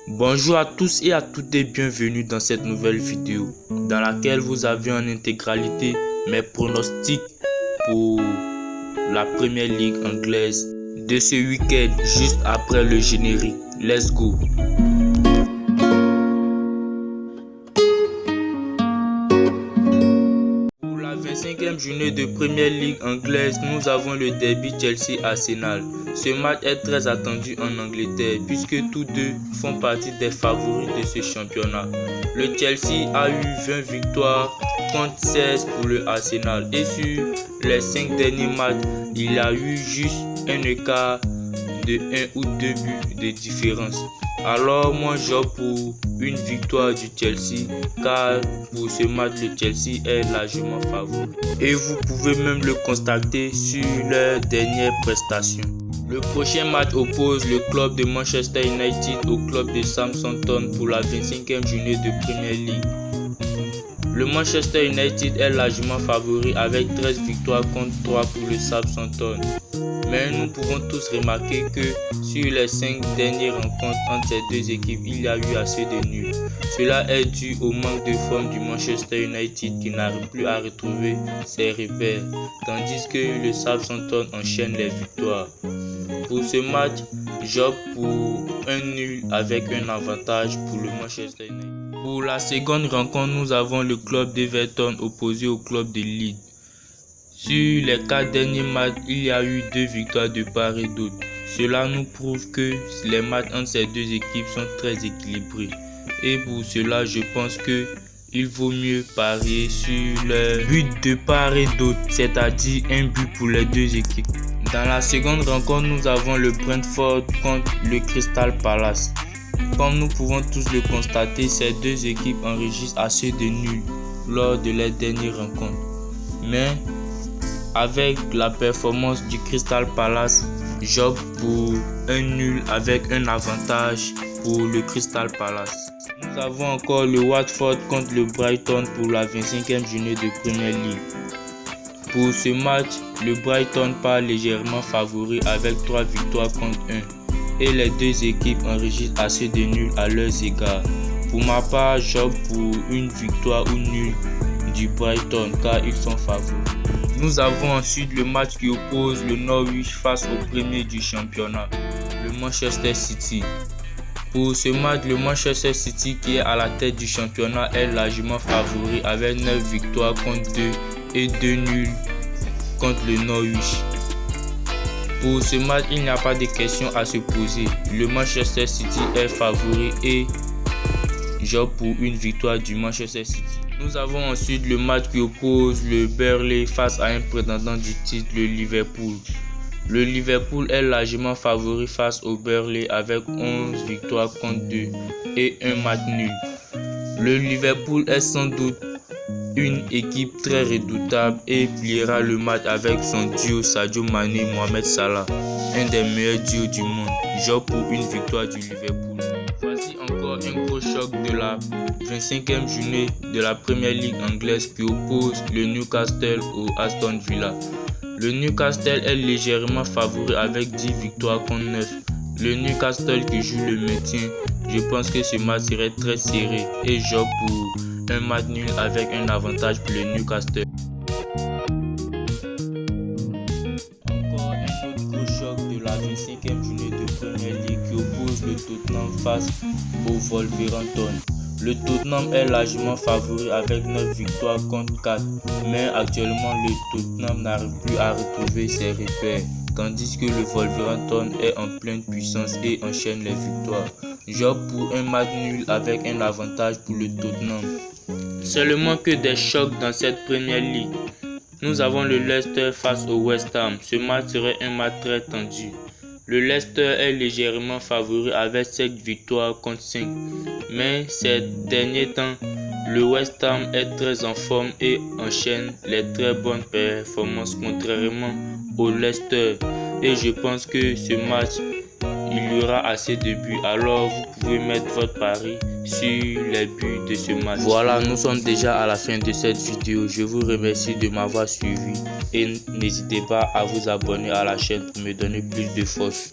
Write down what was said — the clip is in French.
Bonjour à tous et à toutes et bienvenue dans cette nouvelle vidéo dans laquelle vous avez en intégralité mes pronostics pour la Premier League anglaise de ce week-end juste après le générique. Let's go! Pour la 25e journée de Premier League anglaise, nous avons le derby Chelsea-Arsenal. Ce match est très attendu en Angleterre puisque tous deux font partie des favoris de ce championnat. Le Chelsea a eu 20 victoires contre 16 pour le Arsenal et sur les 5 derniers matchs, il y a eu juste un écart de 1 ou 2 buts de différence. Alors moi j'opte pour une victoire du Chelsea car pour ce match le Chelsea est largement favori. Et vous pouvez même le constater sur leurs dernières prestations. Le prochain match oppose le club de Manchester United au club de Southampton pour la 25e journée de Premier League. Le Manchester United est largement favori avec 13 victoires contre 3 pour le Southampton. Mais nous pouvons tous remarquer que sur les 5 dernières rencontres entre ces deux équipes, il y a eu assez de nuls. Cela est dû au manque de forme du Manchester United qui n'arrive plus à retrouver ses repères, tandis que le Southampton enchaîne les victoires. Pour ce match, j'opte pour un nul avec un avantage pour le Manchester United. Pour la seconde rencontre, nous avons le club d'Everton opposé au club de Leeds. Sur les 4 derniers matchs, il y a eu 2 victoires de part et d'autre. Cela nous prouve que les matchs entre ces deux équipes sont très équilibrés. Et pour cela, je pense qu'il vaut mieux parier sur le but de part et d'autre, c'est-à-dire un but pour les deux équipes. Dans la seconde rencontre, nous avons le Brentford contre le Crystal Palace. Comme nous pouvons tous le constater, ces deux équipes enregistrent assez de nuls lors de les dernières rencontres. Mais avec la performance du Crystal Palace, j'opte pour un nul avec un avantage pour le Crystal Palace. Nous avons encore le Watford contre le Brighton pour la 25e journée de Premier League. Pour ce match, le Brighton part légèrement favori avec 3 victoires contre 1 et les deux équipes enregistrent assez de nuls à leurs égards. Pour ma part, j'opte pour une victoire ou nul du Brighton car ils sont favoris. Nous avons ensuite le match qui oppose le Norwich face au premier du championnat, le Manchester City. Pour ce match, le Manchester City qui est à la tête du championnat est largement favori avec 9 victoires contre 2 et 2 nuls contre le Norwich. Pour ce match, il n'y a pas de question à se poser. Le Manchester City est favori et j'opte pour une victoire du Manchester City. Nous avons ensuite le match qui oppose le Burnley face à un prétendant du titre, le Liverpool. Le Liverpool est largement favori face au Burnley avec 11 victoires contre 2 et un match nul. Le Liverpool est sans doute une équipe très redoutable et pliera le match avec son duo Sadio Mané-Mohamed Salah, un des meilleurs duos du monde. J'opte pour une victoire du Liverpool. Voici encore un gros choc de la 25e journée de la Premier League anglaise qui oppose le Newcastle au Aston Villa. Le Newcastle est légèrement favori avec 10 victoires contre 9. Le Newcastle qui joue le maintien, je pense que ce match serait très serré et j'opte pour un match nul avec un avantage pour le Newcastle. Encore un autre gros choc de la 25e journée de Premier League qui oppose le Tottenham face au Wolverhampton. Le Tottenham est largement favori avec 9 victoires contre 4, mais actuellement le Tottenham n'arrive plus à retrouver ses repères, tandis que le Wolverhampton est en pleine puissance et enchaîne les victoires. J'opte pour un match nul avec un avantage pour le Tottenham. Seulement que des chocs dans cette Premier League. Nous avons le Leicester face au West Ham. Ce match serait un match très tendu. Le Leicester est légèrement favori avec 7 victoires contre 5. Mais ces derniers temps, le West Ham est très en forme et enchaîne les très bonnes performances contrairement au Leicester. Et je pense que ce match, il y aura assez de buts. Alors vous pouvez mettre votre pari sur les buts de ce match. Voilà, nous sommes déjà à la fin de cette vidéo. Je vous remercie de m'avoir suivi et n'hésitez pas à vous abonner à la chaîne pour me donner plus de force.